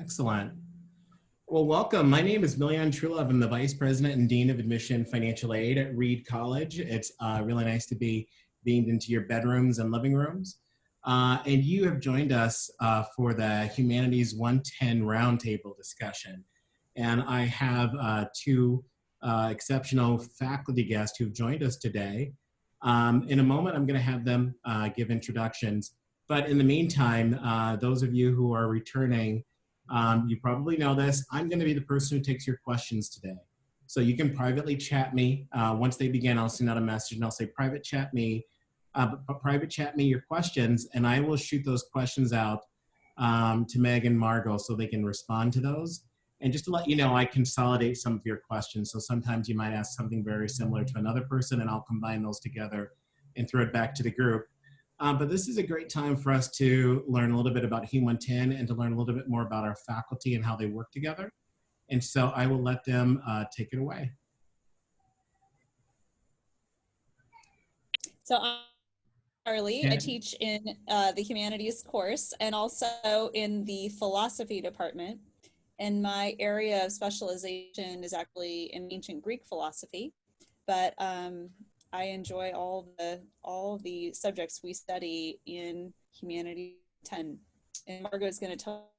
Excellent. Well, welcome. My name is Miljan Trulov. I'm the Vice President and Dean of Admission Financial Aid at Reed College. It's really nice to be beamed into your bedrooms and living rooms. And you have joined us for the Humanities 110 Roundtable discussion. And I have two exceptional faculty guests who've joined us today. In a moment, I'm going to have them give introductions. But in the meantime, those of you who are returning, you probably know this, I'm going to be the person who takes your questions today. So you can privately chat me. Once they begin, I'll send out a message and I'll say private chat me your questions, and I will shoot those questions out to Meg and Margot so they can respond to those. And just to let you know, I consolidate some of your questions. So sometimes you might ask something very similar to another person, and I'll combine those together and throw it back to the group. But this is a great time for us to learn a little bit about Hum 110 and to learn a little bit more about our faculty and how they work together. And so I will let them take it away. So I'm Charlie. I teach in the Humanities course and also in the philosophy department. And my area of specialization is actually in ancient Greek philosophy, but I enjoy all the subjects we study in Humanities 10. And Margo is going to tell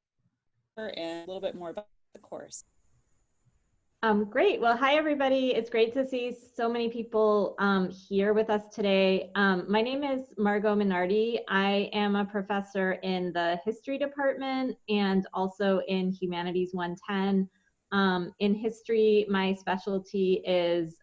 her a little bit more about the course. Great. Well, hi, everybody. It's great to see so many people here with us today. My name is Margo Minardi. I am a professor in the history department and also in Humanities 110. In history, my specialty is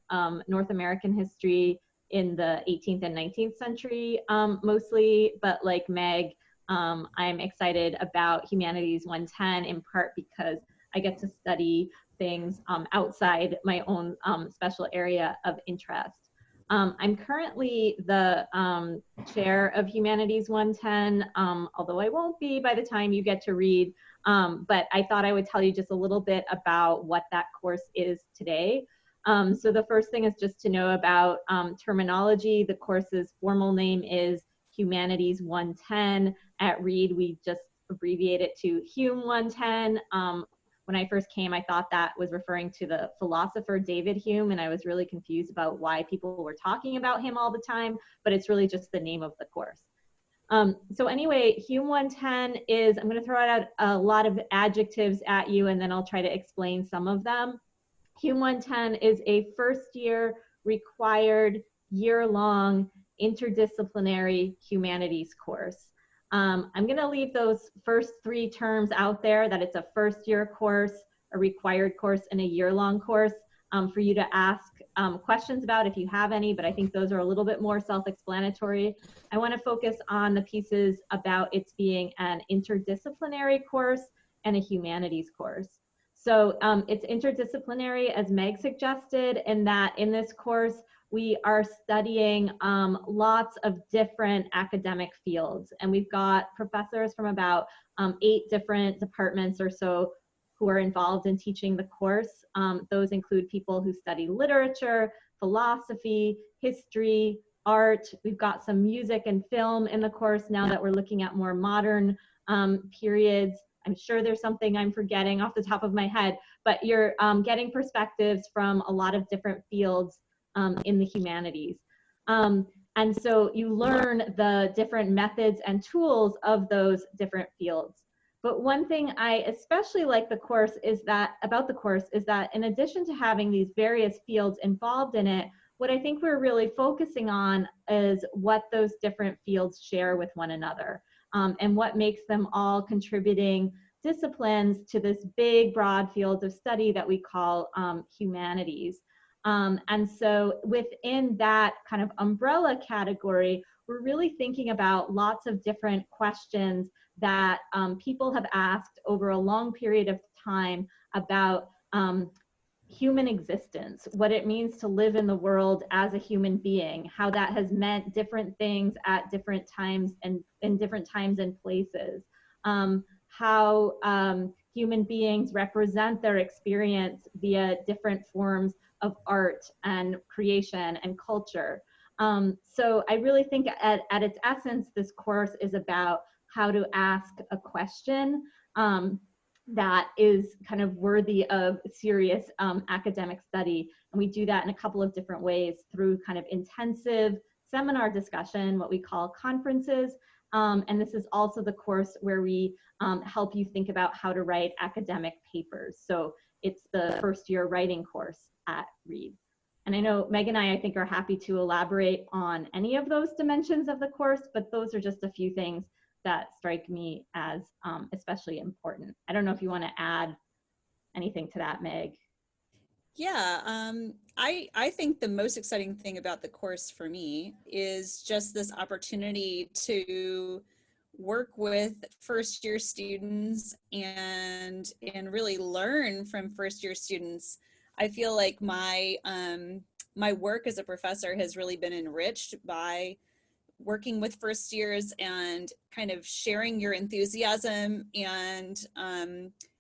North American history in the 18th and 19th century mostly, but like Meg, I'm excited about Humanities 110 in part because I get to study things outside my own special area of interest. I'm currently the chair of Humanities 110, although I won't be by the time you get to read, but I thought I would tell you just a little bit about what that course is today. So the first thing is just to know about terminology. The course's formal name is Humanities 110. At Reed, we just abbreviate it to Hum 110. When I first came, I thought that was referring to the philosopher David Hume, and I was really confused about why people were talking about him all the time, but it's really just the name of the course. So anyway, Hum 110 is, I'm going to throw out a lot of adjectives at you, and then I'll try to explain some of them. Hum 110 is a first-year required, year-long, interdisciplinary humanities course. I'm going to leave those first three terms out there, that it's a first-year course, a required course, and a year-long course for you to ask questions about if you have any, but I think those are a little bit more self-explanatory. I want to focus on the pieces about its being an interdisciplinary course and a humanities course. So it's interdisciplinary, as Meg suggested, in that in this course, we are studying lots of different academic fields. And we've got professors from about 8 different departments or so who are involved in teaching the course. Those include people who study literature, philosophy, history, art. We've got some music and film in the course now that we're looking at more modern periods. I'm sure there's something I'm forgetting off the top of my head, but you're getting perspectives from a lot of different fields in the humanities. And so you learn the different methods and tools of those different fields. But one thing I especially like about the course is that in addition to having these various fields involved in it, what I think we're really focusing on is what those different fields share with one another, and what makes them all contributing disciplines to this big, broad field of study that we call humanities. And so within that kind of umbrella category, we're really thinking about lots of different questions that people have asked over a long period of time about human existence, what it means to live in the world as a human being, how that has meant different things at different times and in different times and places, how human beings represent their experience via different forms of art and creation and culture. So I really think at its essence, this course is about how to ask a question that is kind of worthy of serious academic study. And we do that in a couple of different ways through kind of intensive seminar discussion, what we call conferences. And this is also the course where we help you think about how to write academic papers. So it's the first year writing course at Reed. And I know Meg and I think, are happy to elaborate on any of those dimensions of the course, but those are just a few things that strike me as especially important. I don't know if you want to add anything to that, Meg. Yeah, I think the most exciting thing about the course for me is just this opportunity to work with first year students and really learn from first year students. I feel like my work as a professor has really been enriched by working with first years and kind of sharing your enthusiasm and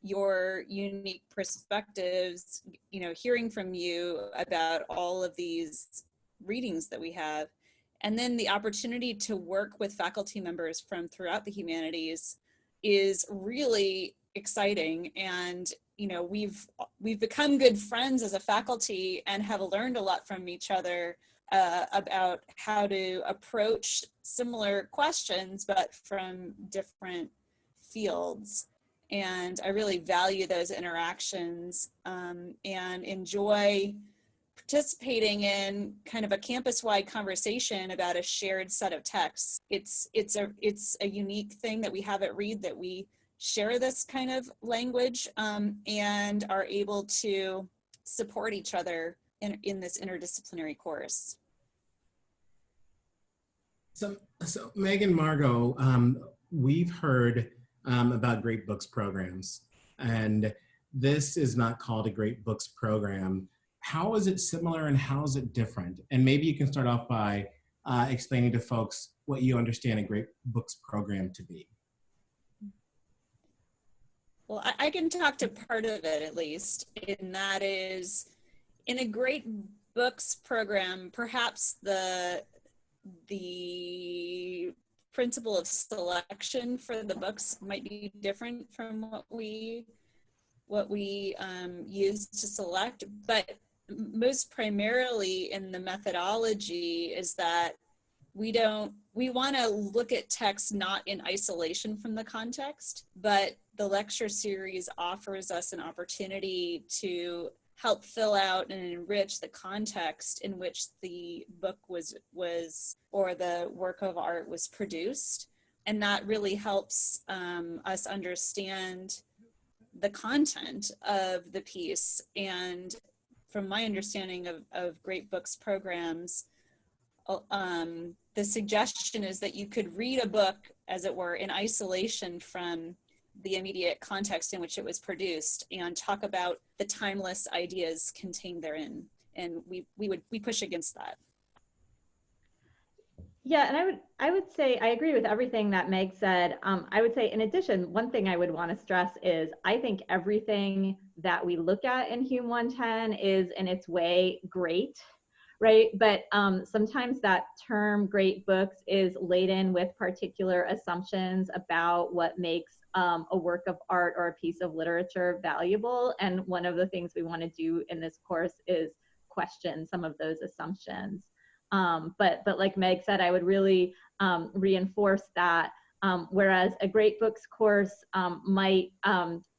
your unique perspectives, you know, hearing from you about all of these readings that we have. And then the opportunity to work with faculty members from throughout the humanities is really exciting. And, you know, we've become good friends as a faculty and have learned a lot from each other about how to approach similar questions, but from different fields. And I really value those interactions and enjoy participating in kind of a campus-wide conversation about a shared set of texts. It's a unique thing that we have at Reed, that we share this kind of language and are able to support each other in this interdisciplinary course. So Meg and Margo, we've heard about Great Books programs, and this is not called a Great Books program. How is it similar and how is it different? And maybe you can start off by explaining to folks what you understand a Great Books program to be. Well, I can talk to part of it at least, and that is, in a Great Books program, perhaps the principle of selection for the books might be different from what we use to select, but most primarily in the methodology is that we want to look at text not in isolation from the context, but the lecture series offers us an opportunity to help fill out and enrich the context in which the book was or the work of art was produced. And that really helps us understand the content of the piece. And from my understanding of Great Books programs, the suggestion is that you could read a book, as it were, in isolation from the immediate context in which it was produced and talk about the timeless ideas contained therein. And we push against that. Yeah, and I would say I agree with everything that Meg said. I would say, in addition, one thing I would want to stress is I think everything that we look at in Hum 110 is in its way great, right? But sometimes that term great books is laden with particular assumptions about what makes a work of art or a piece of literature valuable. And one of the things we want to do in this course is question some of those assumptions. But like Meg said, I would really reinforce that whereas a Great Books course might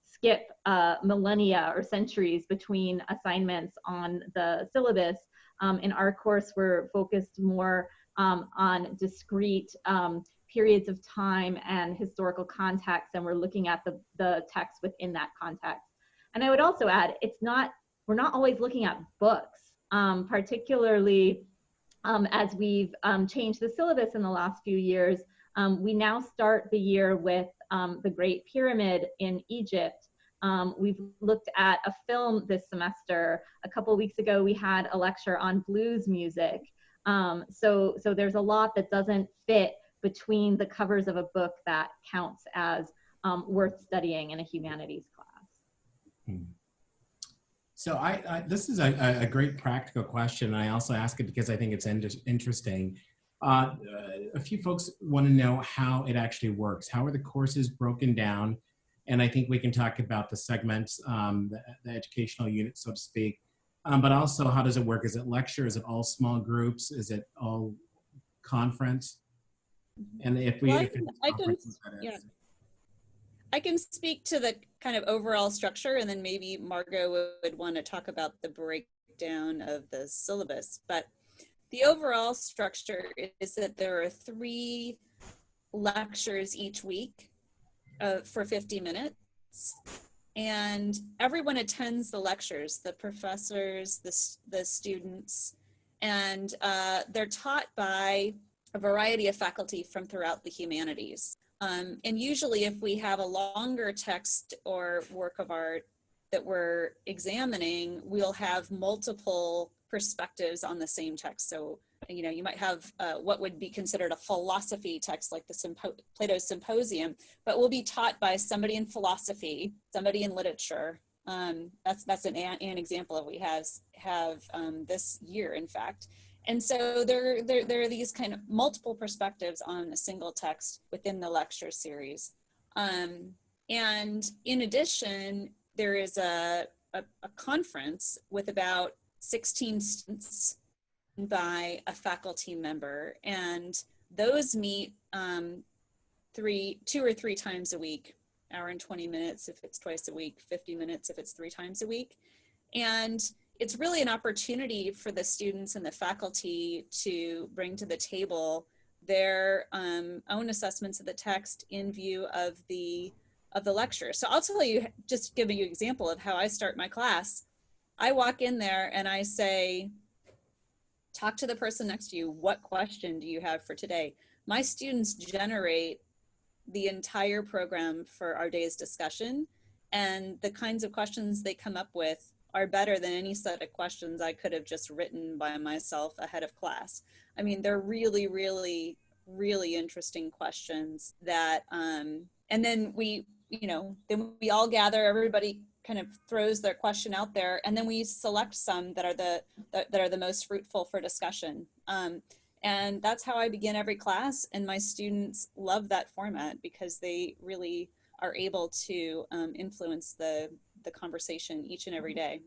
skip millennia or centuries between assignments on the syllabus, in our course we're focused more on discrete periods of time and historical context, and we're looking at the text within that context. And I would also add, we're not always looking at books, particularly as we've changed the syllabus in the last few years. We now start the year with the Great Pyramid in Egypt. We've looked at a film this semester. A couple of weeks ago, we had a lecture on blues music. So there's a lot that doesn't fit between the covers of a book that counts as worth studying in a humanities class. So this is a great practical question. I also ask it because I think it's interesting. A few folks want to know how it actually works. How are the courses broken down? And I think we can talk about the segments, the educational unit, so to speak. But also, how does it work? Is it lecture? Is it all small groups? Is it all conference? And if we, Well, if it's conference, what that yeah. is. I can speak to the kind of overall structure, and then maybe Margot would want to talk about the breakdown of the syllabus. But the overall structure is that there are 3 lectures each week for 50 minutes. And everyone attends the lectures, the professors, the students, and they're taught by a variety of faculty from throughout the humanities. And usually if we have a longer text or work of art that we're examining, we'll have multiple perspectives on the same text. So, you know, you might have what would be considered a philosophy text like the Plato's Symposium, but will be taught by somebody in philosophy, somebody in literature. That's an example of what we have this year, in fact. And so there are these kind of multiple perspectives on a single text within the lecture series. And in addition, there is a conference with about 16 students by a faculty member, and those meet 2 or 3 times a week, hour and 20 minutes if it's twice a week, 50 minutes if it's 3 times a week. And it's really an opportunity for the students and the faculty to bring to the table their own assessments of the text in view of the lecture. So I'll tell you, just give you an example of how I start my class. I walk in there and I say, talk to the person next to you. What question do you have for today? My students generate the entire program for our day's discussion, and the kinds of questions they come up with are better than any set of questions I could have just written by myself ahead of class. I mean, they're really, really, really interesting questions that, and then we all gather, everybody kind of throws their question out there, and then we select some that are the most fruitful for discussion. And that's how I begin every class, and my students love that format because they really are able to influence the conversation each and every day.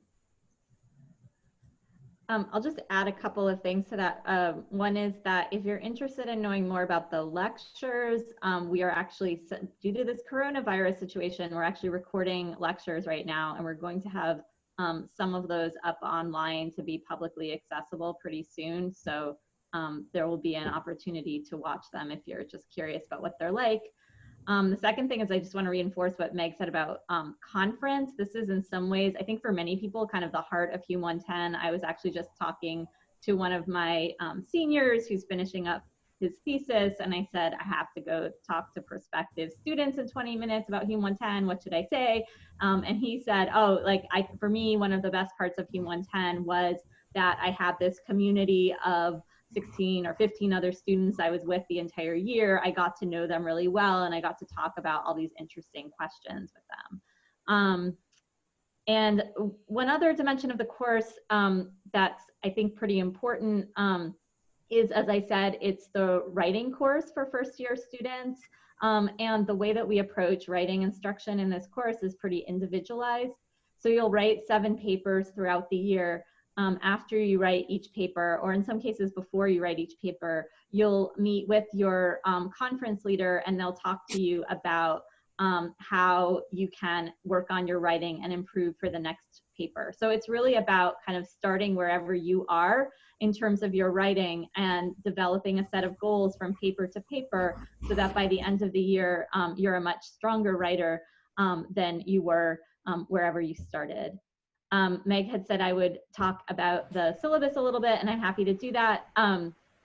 I'll just add a couple of things to that. One is that if you're interested in knowing more about the lectures, we are actually, due to this coronavirus situation, we're actually recording lectures right now, and we're going to have some of those up online to be publicly accessible pretty soon. So there will be an opportunity to watch them if you're just curious about what they're like. The second thing is I just want to reinforce what Meg said about conference. This is in some ways, I think for many people, kind of the heart of Hum 110. I was actually just talking to one of my seniors who's finishing up his thesis, and I said, I have to go talk to prospective students in 20 minutes about Hum 110. What should I say? And he said, oh, for me, one of the best parts of Hum 110 was that I have this community of 16 or 15 other students I was with the entire year. I got to know them really well, and I got to talk about all these interesting questions with them. And one other dimension of the course that's, I think, pretty important is, as I said, it's the writing course for first-year students. And the way that we approach writing instruction in this course is pretty individualized. So you'll write 7 papers throughout the year. After you write each paper, or in some cases before you write each paper, you'll meet with your conference leader, and they'll talk to you about how you can work on your writing and improve for the next paper. So it's really about kind of starting wherever you are in terms of your writing and developing a set of goals from paper to paper, so that by the end of the year, you're a much stronger writer than you were wherever you started. Meg had said I would talk about the syllabus a little bit, and I'm happy to do that.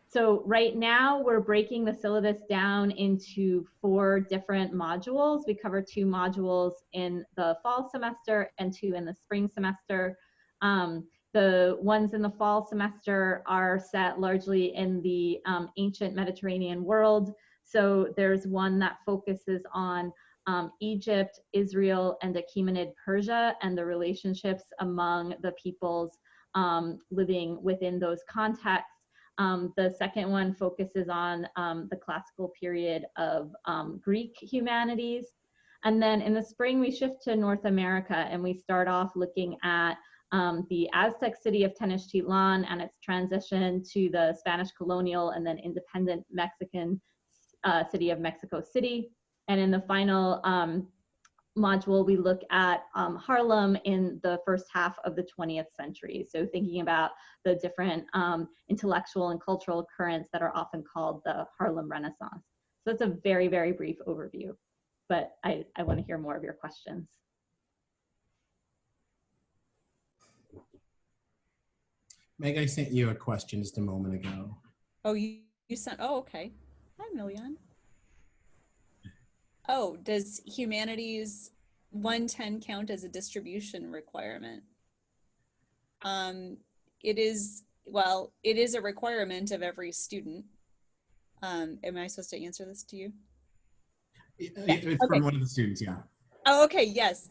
So right now we're breaking the syllabus down into 4 different modules. We cover 2 modules in the fall semester and 2 in the spring semester. The ones in the fall semester are set largely in the ancient Mediterranean world. So there's one that focuses on Egypt, Israel, and Achaemenid Persia, and the relationships among the peoples living within those contexts. The second one focuses on the classical period of Greek humanities. And then in the spring, we shift to North America and we start off looking at the Aztec city of Tenochtitlan and its transition to the Spanish colonial and then independent Mexican city of Mexico City. And in the final module, we look at Harlem in the first half of the 20th century. So thinking about the different intellectual and cultural currents that are often called the Harlem Renaissance. So that's a very, very brief overview, but I want to hear more of your questions. Meg, I sent you a question just a moment ago. Oh, you sent, oh, okay. Hi, Millian. Oh, does Humanities 110 count as a distribution requirement? It is, well, it is a requirement of every student. Am I supposed to answer this to you? It's okay. from one of the students, yeah. Oh, okay, yes.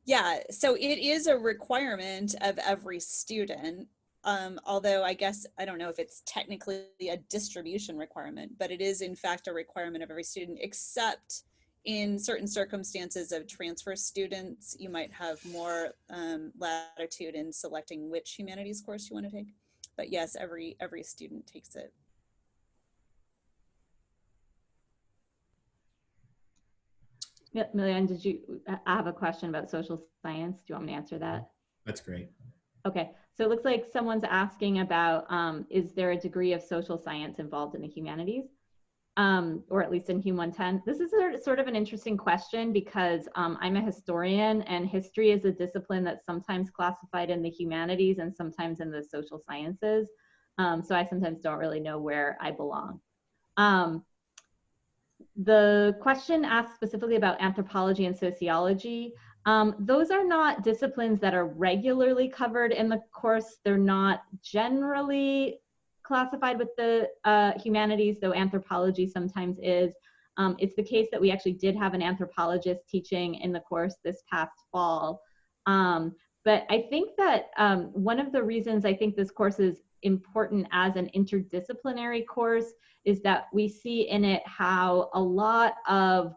Yeah, so it is a requirement of every student, although I guess, I don't know if it's technically a distribution requirement, but it is in fact a requirement of every student, except in certain circumstances of transfer students, you might have more latitude in selecting which humanities course you want to take. But yes, every student takes it. Millian, I have a question about social science. Do you want me to answer that? That's great. Okay, so it looks like someone's asking about, is there a degree of social science involved in the humanities? Or at least in Hum 110? This is sort of an interesting question because I'm a historian and history is a discipline that's sometimes classified in the humanities and sometimes in the social sciences. So I sometimes don't really know where I belong. The question asked specifically about anthropology and sociology. Those are not disciplines that are regularly covered in the course. They're not generally classified with the humanities, though anthropology sometimes is. It's the case that we actually did have an anthropologist teaching in the course this past fall. But I think that one of the reasons I think this course is important as an interdisciplinary course is that we see in it how a lot of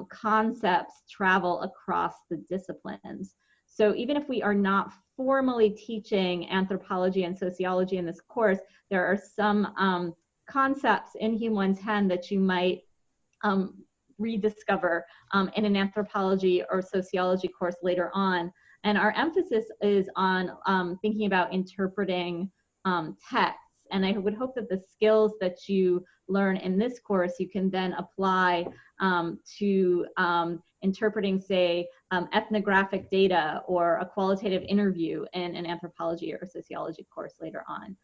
concepts travel across the disciplines. So even if we are not formally teaching anthropology and sociology in this course, there are some concepts in Hum 110 that you might rediscover in an anthropology or sociology course later on. And our emphasis is on thinking about interpreting texts. And I would hope that the skills that you learn in this course, you can then apply to interpreting, say, ethnographic data or a qualitative interview in an anthropology or sociology course later on.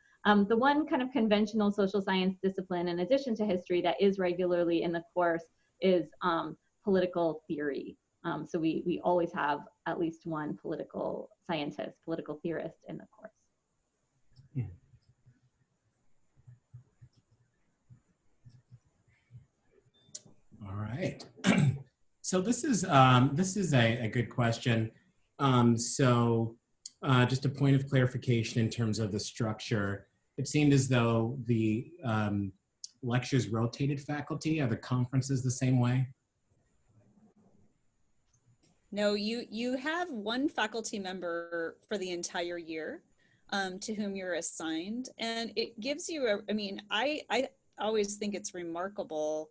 The one kind of conventional social science discipline, in addition to history, that is regularly in the course is political theory. So we always have at least one political scientist, political theorist in the course. Yeah. All right. So this is a good question. Just a point of clarification in terms of the structure. It seemed as though the lectures rotated faculty. Are the conferences the same way? No, you have one faculty member for the entire year to whom you're assigned, and it gives you I mean, I always think it's remarkable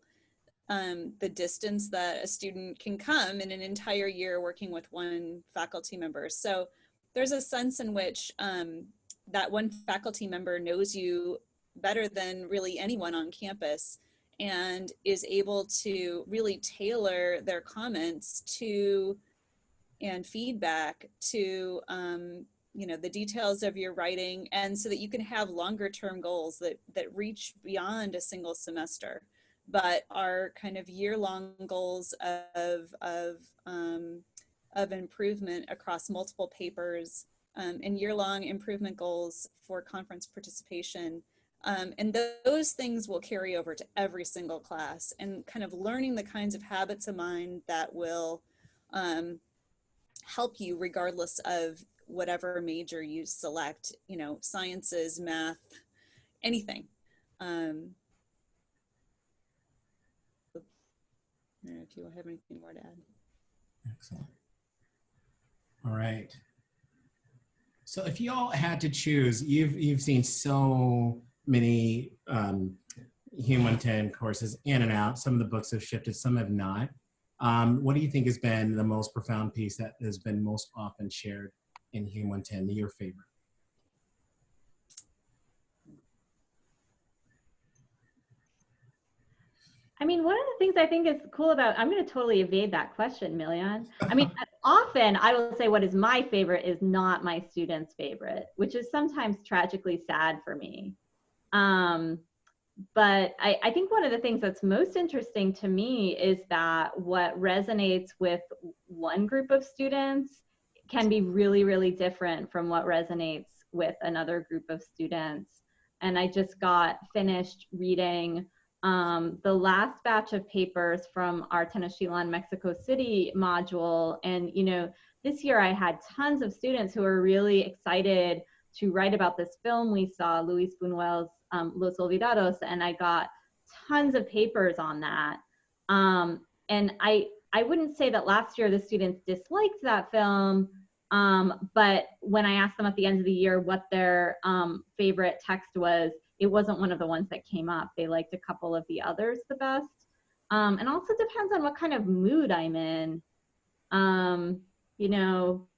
the distance that a student can come in an entire year working with one faculty member. So there's a sense in which that one faculty member knows you better than really anyone on campus and is able to really tailor their comments to and feedback to you know, the details of your writing, and so that you can have longer term goals that reach beyond a single semester, but are kind of year-long goals of improvement across multiple papers, and year-long improvement goals for conference participation. And those things will carry over to every single class, and kind of learning the kinds of habits of mind that will help you regardless of whatever major you select, you know, sciences, math, anything. I don't know if you have anything more to add. Excellent. All right. So if you all had to choose, you've seen so many Human courses in and out. Some of the books have shifted, some have not. What do you think has been the most profound piece that has been most often shared in Human, your favorite? I mean, one of the things I think is cool about, I'm going to totally evade that question, Milian. I mean, often I will say what is my favorite is not my students' favorite, which is sometimes tragically sad for me. But I think one of the things that's most interesting to me is that what resonates with one group of students can be really, really different from what resonates with another group of students. And I just got finished reading the last batch of papers from our Tenochtitlan, Mexico City module. And, you know, this year I had tons of students who were really excited to write about this film we saw, Luis Buñuel's Los Olvidados, and I got tons of papers on that. And I wouldn't say that last year the students disliked that film, but when I asked them at the end of the year what their favorite text was, it wasn't one of the ones that came up. They liked a couple of the others the best. And also depends on what kind of mood I'm in. You know,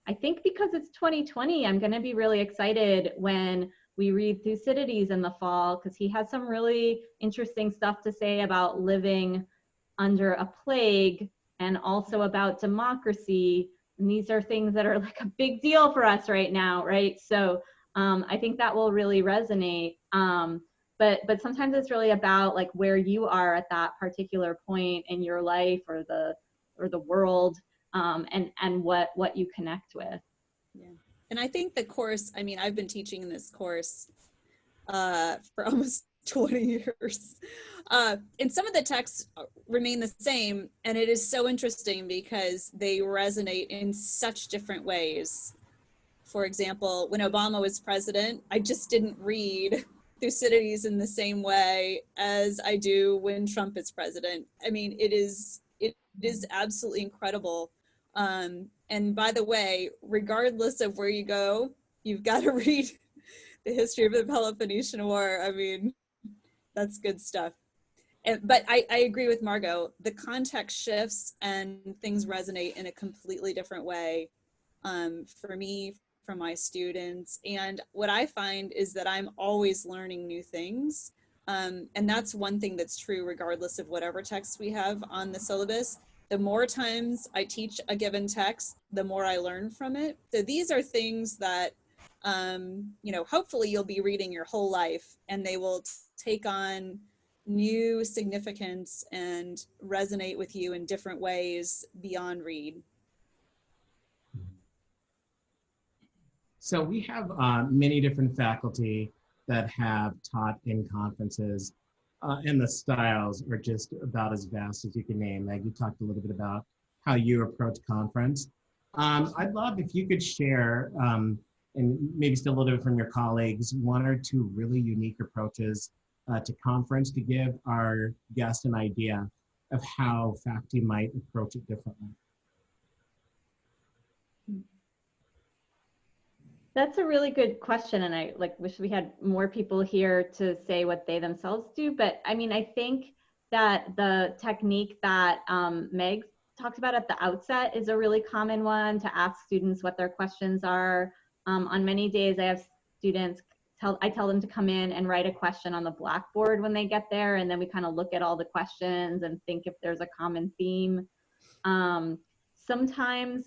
I think because it's 2020, I'm going to be really excited when we read Thucydides in the fall, because he has some really interesting stuff to say about living under a plague and also about democracy. And these are things that are like a big deal for us right now, right? So I think that will really resonate. But sometimes it's really about like where you are at that particular point in your life or the world, and what you connect with. Yeah. And I think the course, I mean, I've been teaching in this course for almost 20 years. And some of the texts remain the same. And it is so interesting because they resonate in such different ways. For example, when Obama was president, I just didn't read Thucydides in the same way as I do when Trump is president. I mean, it is absolutely incredible. And by the way, regardless of where you go, you've got to read the history of the Peloponnesian War. I mean, that's good stuff. But I agree with Margot. The context shifts and things resonate in a completely different way for me, for my students. And what I find is that I'm always learning new things. And that's one thing that's true regardless of whatever text we have on the syllabus. The more times I teach a given text, the more I learn from it. So these are things that, you know, hopefully you'll be reading your whole life and they will take on new significance and resonate with you in different ways beyond read. So we have many different faculty that have taught in conferences, and the styles are just about as vast as you can name. Meg, you talked a little bit about how you approach conference. I'd love if you could share, and maybe still a little bit from your colleagues, one or two really unique approaches to conference to give our guests an idea of how faculty might approach it differently. That's a really good question, and I wish we had more people here to say what they themselves do. But I mean, I think that the technique that Meg talked about at the outset is a really common one, to ask students what their questions are. On many days, I have students I tell them to come in and write a question on the blackboard when they get there, and then we kind of look at all the questions and think if there's a common theme. Sometimes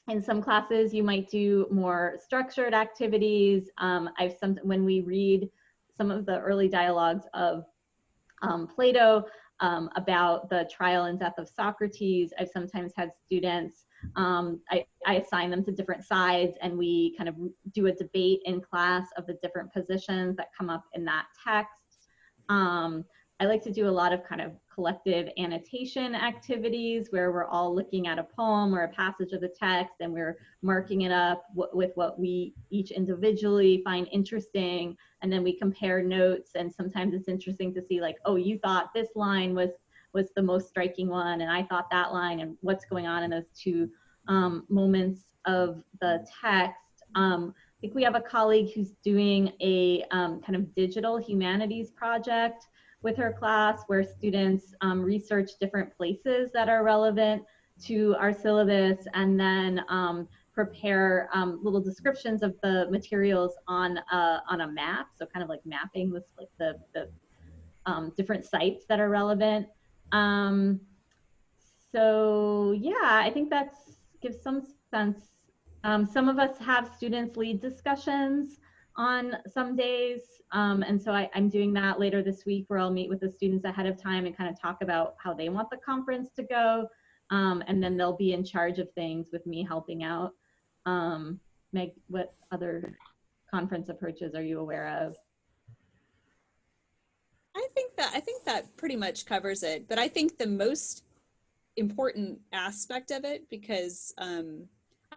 in some classes, you might do more structured activities. When we read some of the early dialogues of Plato about the trial and death of Socrates, I've sometimes had students, I assign them to different sides and we kind of do a debate in class of the different positions that come up in that text. I like to do a lot of kind of collective annotation activities where we're all looking at a poem or a passage of the text and we're marking it up with what we each individually find interesting, and then we compare notes. And sometimes it's interesting to see like, oh, you thought this line was was the most striking one, and I thought that line, and what's going on in those two moments of the text. I think we have a colleague who's doing a kind of digital humanities project with her class where students research different places that are relevant to our syllabus, and then prepare little descriptions of the materials on a map. So kind of like mapping this, like the different sites that are relevant. So yeah, I think that gives some sense. Some of us have students lead discussions on some days. And so I'm doing that later this week, where I'll meet with the students ahead of time and kind of talk about how they want the conference to go. And then they'll be in charge of things with me helping out. Meg, what other conference approaches are you aware of? I think that pretty much covers it. But I think the most important aspect of it, because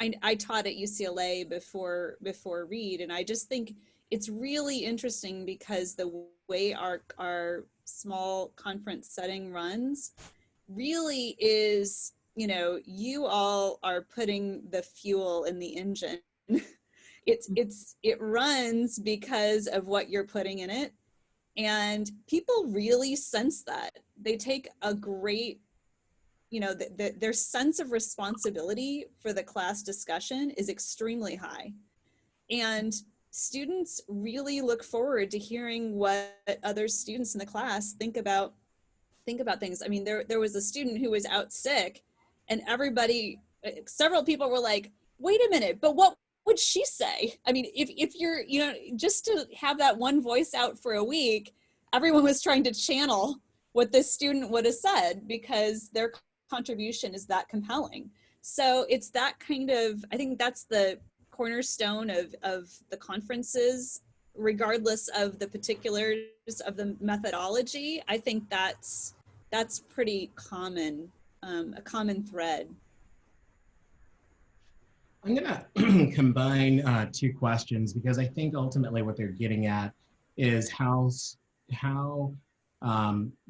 I taught at UCLA before Reed, and I just think it's really interesting because the way our small conference setting runs really is, you know, you all are putting the fuel in the engine. It runs because of what you're putting in it, and people really sense that. They take a great, you know, their sense of responsibility for the class discussion is extremely high. And students really look forward to hearing what other students in the class think about things. I mean, there was a student who was out sick, and several people were like, wait a minute, but what would she say? I mean, if you're, you know, just to have that one voice out for a week, everyone was trying to channel what this student would have said because their contribution is that compelling. So it's that kind of, I think that's the cornerstone of the conferences, regardless of the particulars of the methodology. I think that's pretty common, a common thread. I'm going to combine two questions, because I think ultimately what they're getting at is how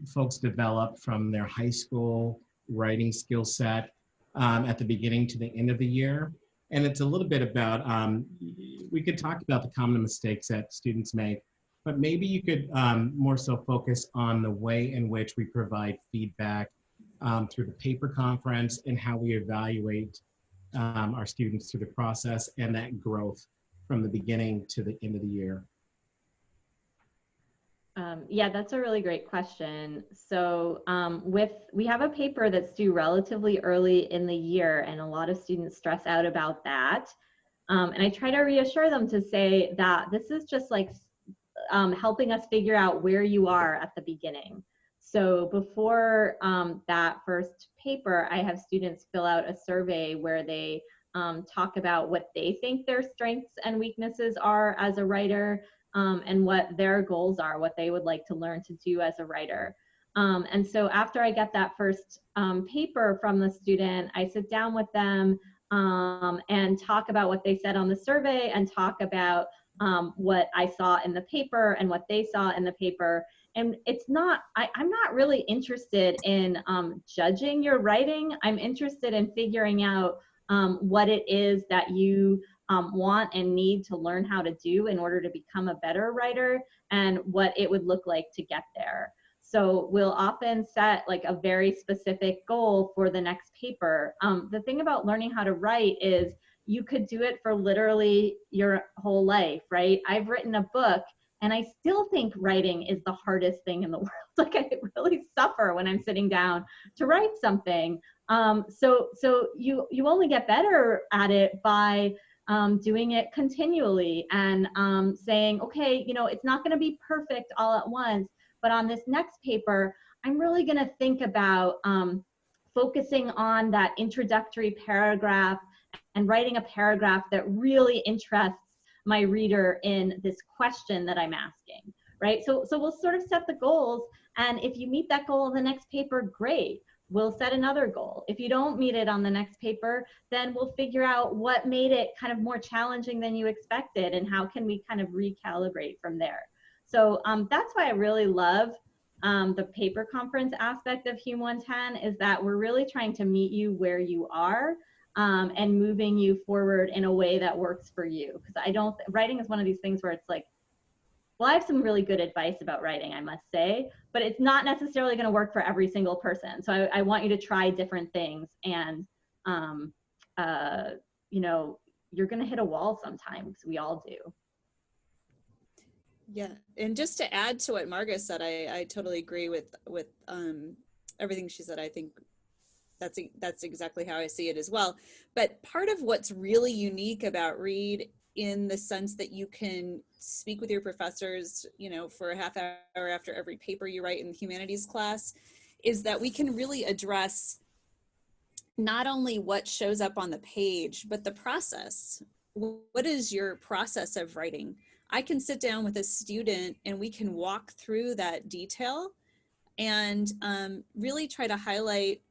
folks develop from their high school writing skill set at the beginning to the end of the year. And it's a little bit about, we could talk about the common mistakes that students make, but maybe you could more so focus on the way in which we provide feedback through the paper conference, and how we evaluate our students through the process, and that growth from the beginning to the end of the year. Yeah, that's a really great question. So we have a paper that's due relatively early in the year, and a lot of students stress out about that. And I try to reassure them to say that this is just like helping us figure out where you are at the beginning. So before that first paper, I have students fill out a survey where they talk about what they think their strengths and weaknesses are as a writer, and what their goals are, what they would like to learn to do as a writer. And so after I get that first paper from the student, I sit down with them and talk about what they said on the survey, and talk about what I saw in the paper and what they saw in the paper. And it's not, I'm not really interested in judging your writing. I'm interested in figuring out what it is that you want and need to learn how to do in order to become a better writer, and what it would look like to get there. So we'll often set like a very specific goal for the next paper. The thing about learning how to write is you could do it for literally your whole life, right? I've written a book, and I still think writing is the hardest thing in the world. Like, I really suffer when I'm sitting down to write something. So you only get better at it by doing it continually, and saying, okay, you know, it's not going to be perfect all at once, but on this next paper, I'm really going to think about focusing on that introductory paragraph and writing a paragraph that really interests my reader in this question that I'm asking, right? So we'll sort of set the goals, and if you meet that goal in the next paper, great. We'll set another goal. If you don't meet it on the next paper, then we'll figure out what made it kind of more challenging than you expected, and how can we kind of recalibrate from there. So that's why I really love the paper conference aspect of Hum 110 is that we're really trying to meet you where you are, and moving you forward in a way that works for you. Because writing is one of these things where it's like, well, I have some really good advice about writing, I must say, but it's not necessarily going to work for every single person. So I want you to try different things, and you know, you're going to hit a wall sometimes. We all do. Yeah, and just to add to what Margo said, I totally agree with everything she said. I think that's exactly how I see it as well. But part of what's really unique about Read, in the sense that you can speak with your professors, you know, for a half hour after every paper you write in the humanities class, is that we can really address not only what shows up on the page, but the process. What is your process of writing? I can sit down with a student and we can walk through that detail and really try to highlight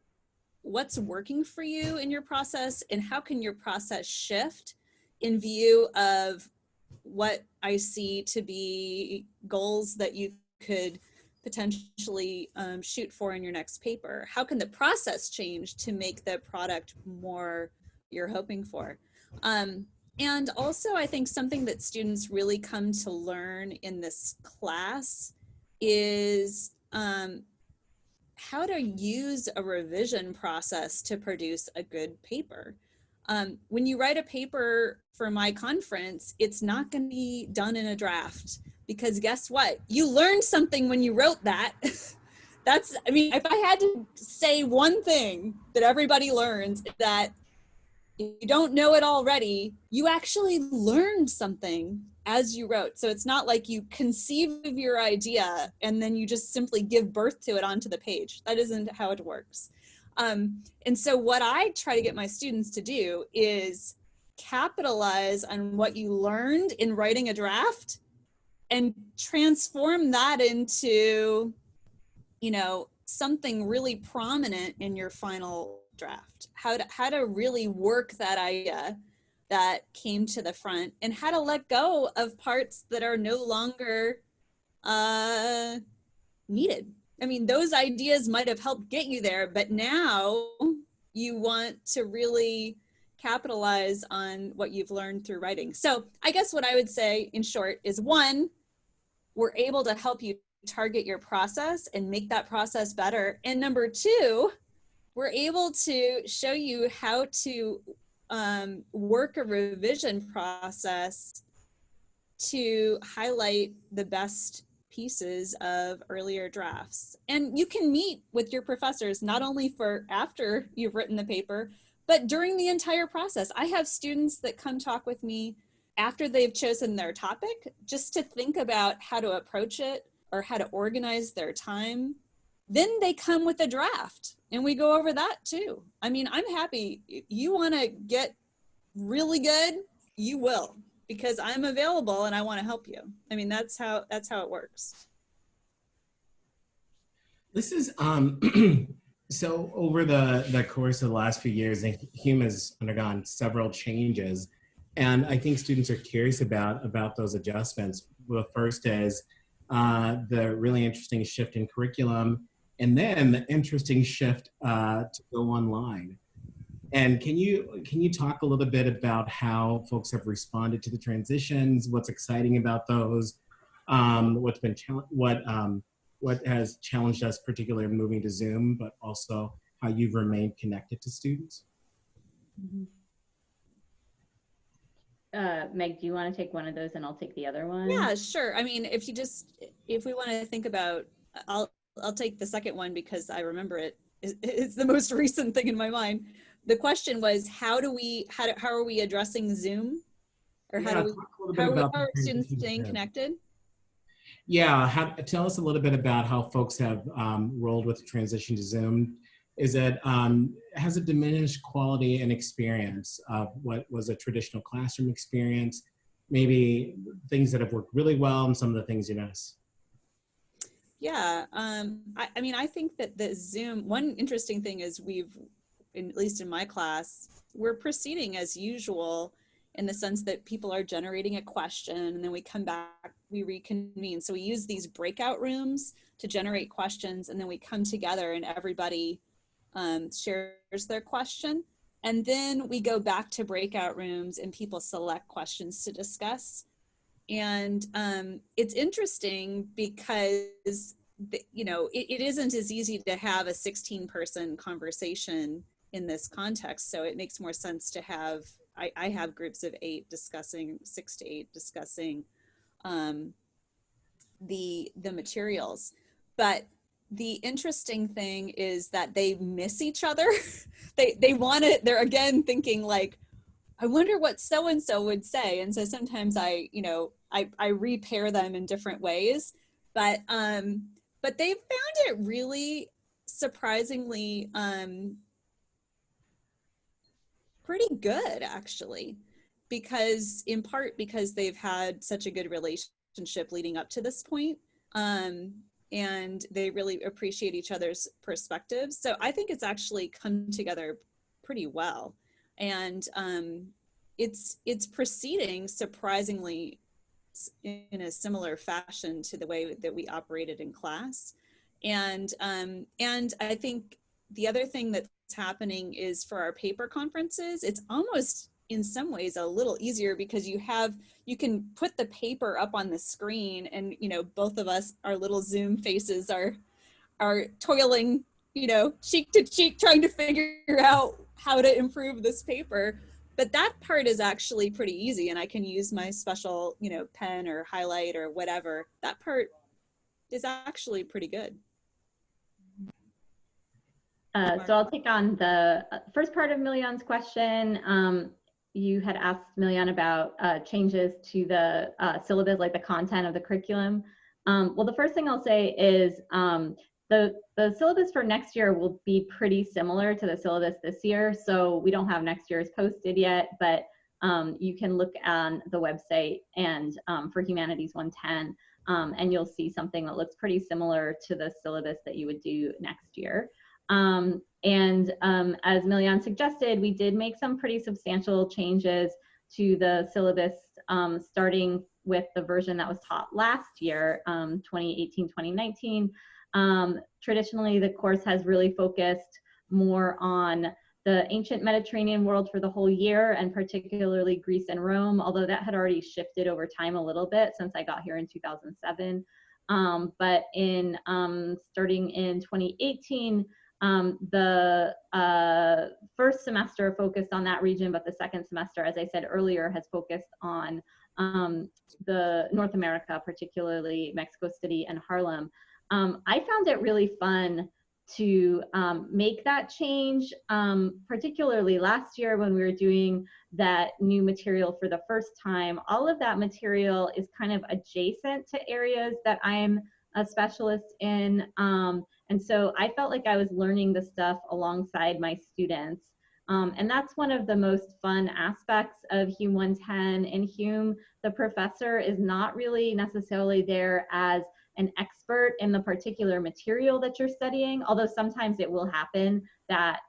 what's working for you in your process and how can your process shift in view of what I see to be goals that you could potentially shoot for in your next paper. How can the process change to make the product more you're hoping for? And also, I think something that students really come to learn in this class is how to use a revision process to produce a good paper. When you write a paper for my conference, it's not going to be done in a draft, because guess what? You learned something when you wrote that. That's, I mean, if I had to say one thing that everybody learns, that if you don't know it already, you actually learned something as you wrote. So it's not like you conceive of your idea and then you just simply give birth to it onto the page. That isn't how it works. And so what I try to get my students to do is capitalize on what you learned in writing a draft and transform that into, you know, something really prominent in your final draft. How to really work that idea that came to the front, and how to let go of parts that are no longer needed. I mean, those ideas might have helped get you there, but now you want to really capitalize on what you've learned through writing. So I guess what I would say in short is, one, we're able to help you target your process and make that process better. And number two, we're able to show you how to work a revision process to highlight the best pieces of earlier drafts. And you can meet with your professors not only for after you've written the paper, but during the entire process. I have students that come talk with me after they've chosen their topic, just to think about how to approach it or how to organize their time. Then they come with a draft and we go over that too. I mean, I'm happy. If you want to get really good, you will, because I'm available and I want to help you. I mean, that's how it works. This is so over the course of the last few years, Hum has undergone several changes, and I think students are curious about those adjustments. The first is the really interesting shift in curriculum, and then the interesting shift to go online. And can you talk a little bit about how folks have responded to the transitions? What's exciting about those? What has challenged us, particularly in moving to Zoom, but also how you've remained connected to students? Meg, do you want to take one of those and I'll take the other one? Yeah, sure. I mean, if we want to think about, I'll take the second one because I remember it. It's the most recent thing in my mind. The question was, how are we addressing Zoom? Or how are students staying connected? Yeah, tell us a little bit about how folks have rolled with the transition to Zoom. Is it, has it diminished quality and experience of what was a traditional classroom experience? Maybe things that have worked really well and some of the things you miss? Yeah, I mean, I think that the Zoom, one interesting thing is at least in my class, we're proceeding as usual in the sense that people are generating a question and then we come back we reconvene. So we use these breakout rooms to generate questions, and then we come together and everybody shares their question. And then we go back to breakout rooms and people select questions to discuss. And it's interesting because, you know, it isn't as easy to have a 16-person conversation in this context. So it makes more sense to have, I have groups of 8 discussing, 6 to 8 discussing the materials. But the interesting thing is that they miss each other. they want it, they're again thinking like, I wonder what so-and-so would say. And so sometimes I repair them in different ways, but they found it really surprisingly pretty good, actually, because in part because they've had such a good relationship leading up to this point, and they really appreciate each other's perspectives. So I think it's actually come together pretty well, and it's proceeding surprisingly in a similar fashion to the way that we operated in class. And I think the other thing that's happening is for our paper conferences, it's almost in some ways a little easier because you can put the paper up on the screen, and you know, both of us, our little Zoom faces are toiling, you know, cheek to cheek trying to figure out how to improve this paper. But that part is actually pretty easy, and I can use my special, you know, pen or highlight or whatever. That part is actually pretty good. So I'll take on the first part of Miljan's question. You had asked Miljan about changes to the syllabus, like the content of the curriculum. Well, the first thing I'll say is the syllabus for next year will be pretty similar to the syllabus this year. So we don't have next year's posted yet, but you can look on the website and for Humanities 110, and you'll see something that looks pretty similar to the syllabus that you would do next year. As Miljan suggested, we did make some pretty substantial changes to the syllabus, starting with the version that was taught last year, 2018-2019. Traditionally, the course has really focused more on the ancient Mediterranean world for the whole year, and particularly Greece and Rome, although that had already shifted over time a little bit since I got here in 2007. But in starting in 2018, the first semester focused on that region, but the second semester, as I said earlier, has focused on the North America, particularly Mexico City and Harlem. I found it really fun to make that change, particularly last year when we were doing that new material for the first time. All of that material is kind of adjacent to areas that I'm a specialist in. And so I felt like I was learning the stuff alongside my students. And that's one of the most fun aspects of Hum 110. In Hum, the professor is not really necessarily there as an expert in the particular material that you're studying, although sometimes it will happen that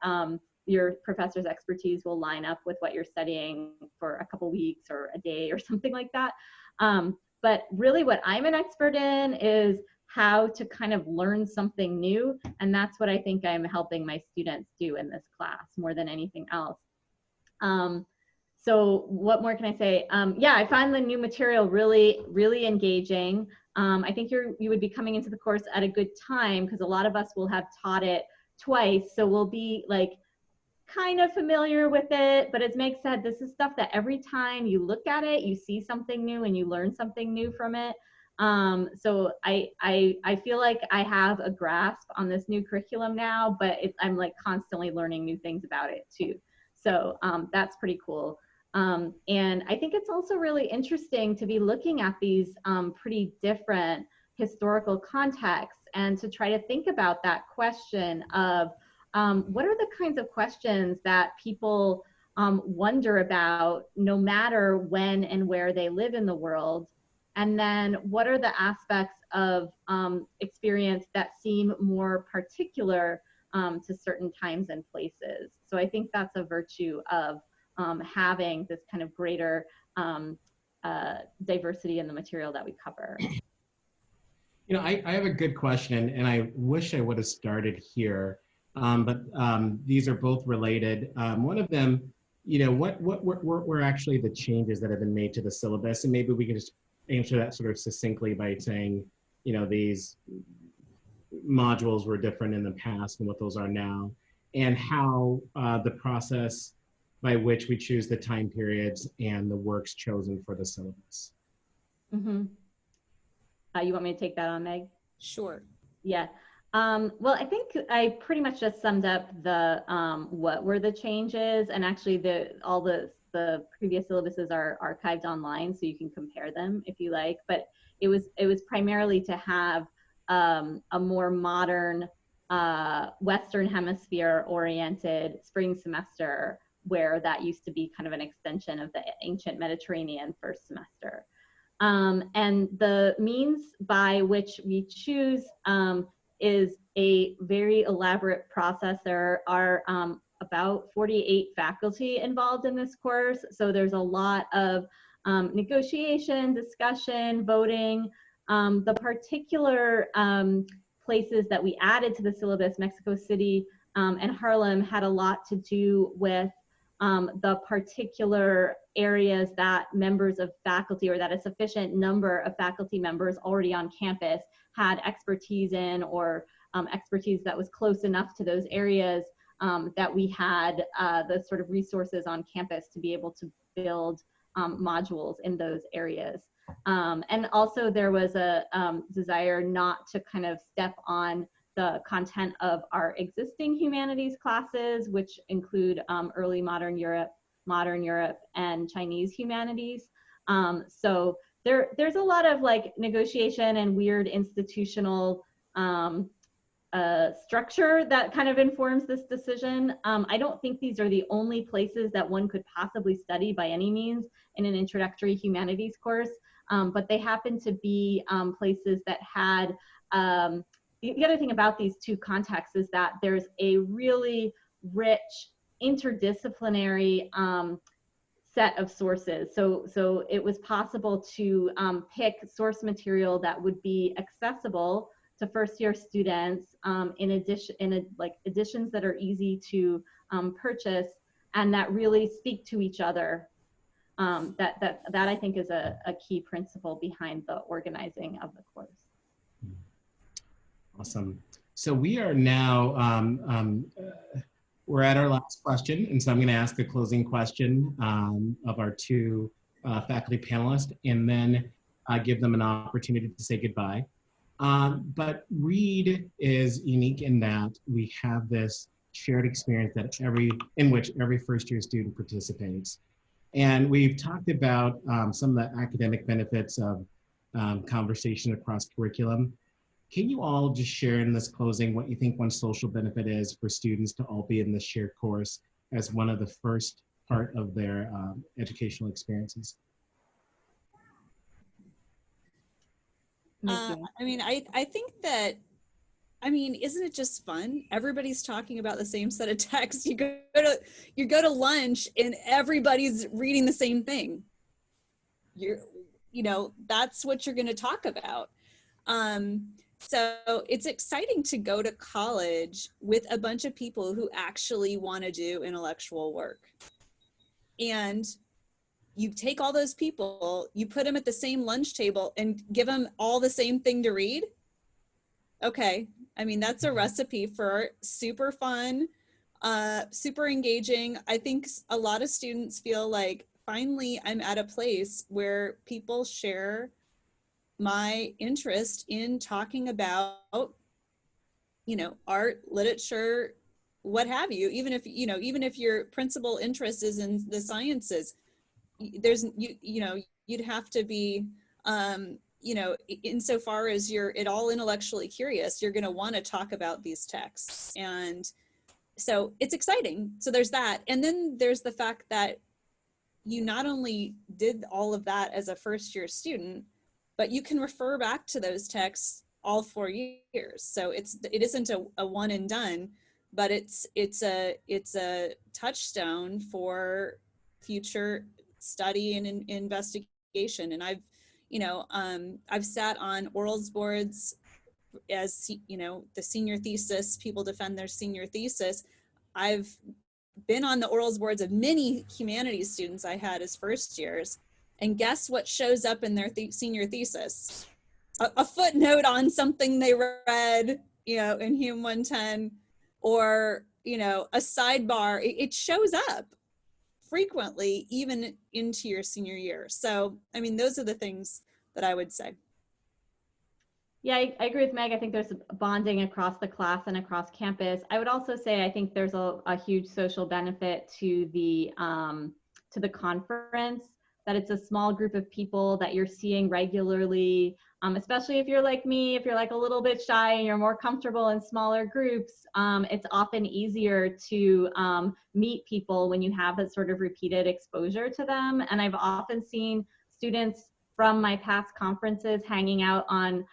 your professor's expertise will line up with what you're studying for a couple weeks or a day or something like that. But really what I'm an expert in is how to kind of learn something new. And that's what I think I'm helping my students do in this class more than anything else. So what more can I say? Yeah, I find the new material really, really engaging. I think you would be coming into the course at a good time because a lot of us will have taught it twice. So we'll be like kind of familiar with it, but as Meg said, this is stuff that every time you look at it, you see something new and you learn something new from it. So I feel like I have a grasp on this new curriculum now, but I'm like constantly learning new things about it too. So that's pretty cool. And I think it's also really interesting to be looking at these pretty different historical contexts and to try to think about that question of what are the kinds of questions that people wonder about no matter when and where they live in the world. And then what are the aspects of experience that seem more particular to certain times and places. So I think that's a virtue of having this kind of greater diversity in the material that we cover. You know, I have a good question, and I wish I would have started here, but these are both related. One of them, you know, what were actually the changes that have been made to the syllabus? And maybe we can just answer that sort of succinctly by saying, you know, these modules were different in the past and what those are now, and how the process by which we choose the time periods and the works chosen for the syllabus. Mm-hmm. You want me to take that on, Meg? Sure. Yeah. Well, I think I pretty much just summed up the what were the changes, and actually all the previous syllabuses are archived online, so you can compare them if you like. But it was primarily to have a more modern Western Hemisphere oriented spring semester, where that used to be kind of an extension of the ancient Mediterranean first semester. And the means by which we choose is a very elaborate process. There are about 48 faculty involved in this course, so there's a lot of negotiation, discussion, voting. The particular places that we added to the syllabus, Mexico City and Harlem, had a lot to do with the particular areas that members of faculty, or that a sufficient number of faculty members already on campus had expertise in, or expertise that was close enough to those areas that we had the sort of resources on campus to be able to build modules in those areas. And also there was a desire not to kind of step on the content of our existing humanities classes, which include early modern Europe, and Chinese humanities. So there's a lot of like negotiation and weird institutional structure that kind of informs this decision. I don't think these are the only places that one could possibly study by any means in an introductory humanities course, but they happen to be places that had the other thing about these two contexts is that there's a really rich interdisciplinary set of sources. So it was possible to pick source material that would be accessible to first-year students editions that are easy to purchase and that really speak to each other. That I think is a key principle behind the organizing of the course. Awesome. So we are now, we're at our last question. And so I'm gonna ask a closing question of our two faculty panelists, and then give them an opportunity to say goodbye. But Reed is unique in that we have this shared experience that in which every first year student participates. And we've talked about some of the academic benefits of conversation across curriculum. Can you all just share in this closing what you think one social benefit is for students to all be in this shared course as one of the first part of their educational experiences? I mean, I think that, I mean, isn't it just fun? Everybody's talking about the same set of texts. You go to lunch and everybody's reading the same thing. You know, that's what you're going to talk about. So it's exciting to go to college with a bunch of people who actually want to do intellectual work. And you take all those people, you put them at the same lunch table and give them all the same thing to read. Okay, I mean, that's a recipe for super fun, super engaging. I think a lot of students feel like, finally, I'm at a place where people share my interest in talking about, you know, art, literature, what have you. Even if your principal interest is in the sciences, there's you'd have to be insofar as you're at all intellectually curious, you're going to want to talk about these texts. And so it's exciting. So there's that. And then there's the fact that you not only did all of that as a first year student, but you can refer back to those texts all 4 years. So it isn't a one and done, but it's a touchstone for future study and investigation association, and I've sat on orals boards as, the senior thesis, people defend their senior thesis. I've been on the orals boards of many humanities students I had as first years, and guess what shows up in their senior thesis? A footnote on something they read, in Hum 110, or, a sidebar. It shows up frequently, even into your senior year. So, I mean, those are the things that I would say. Yeah, I agree with Meg. I think there's bonding across the class and across campus. I would also say I think there's a huge social benefit to the conference, that it's a small group of people that you're seeing regularly, especially if you're like me, if you're like a little bit shy and you're more comfortable in smaller groups. It's often easier to meet people when you have that sort of repeated exposure to them. And I've often seen students from my past conferences hanging out on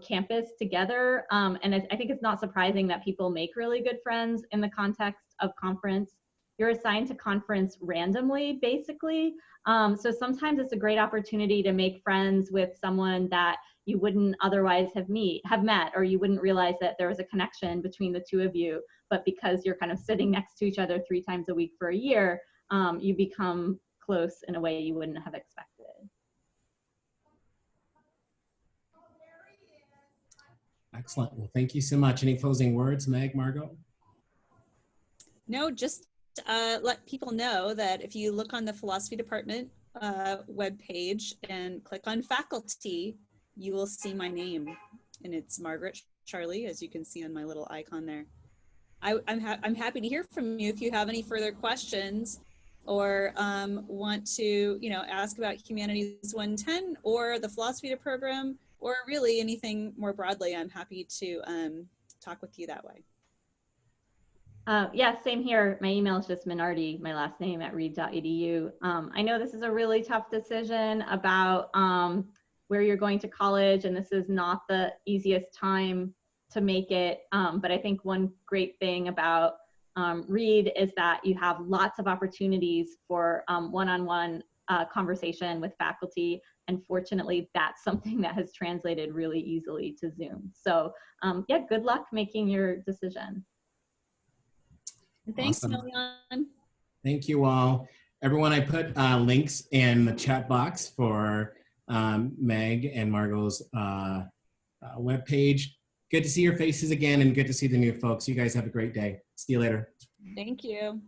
campus together. And I think it's not surprising that people make really good friends in the context of conference. You're assigned to conference randomly, basically. So sometimes it's a great opportunity to make friends with someone that you wouldn't otherwise have met, or you wouldn't realize that there was a connection between the two of you. But because you're kind of sitting next to each other 3 times a week for a year, you become close in a way you wouldn't have expected. Excellent. Well, thank you so much. Any closing words, Meg, Margot? No, just let people know that if you look on the philosophy department webpage and click on faculty, you will see my name, and it's Margaret Charlie, as you can see on my little icon there. I'm happy to hear from you if you have any further questions, or want to ask about Humanities 110 or the philosophy program, or really anything more broadly. I'm happy to talk with you that way. Yeah, same here. My email is just Minardi, my last name, @reed.edu. I know this is a really tough decision about where you're going to college, and this is not the easiest time to make it. But I think one great thing about Reed is that you have lots of opportunities for one-on-one conversation with faculty. And fortunately, that's something that has translated really easily to Zoom. So yeah, good luck making your decision. Thanks, Awesome. Milian. Thank you all. Everyone, I put links in the chat box for Meg and Margot's webpage. Good to see your faces again, and good to see the new folks. You guys have a great day. See you later. Thank you.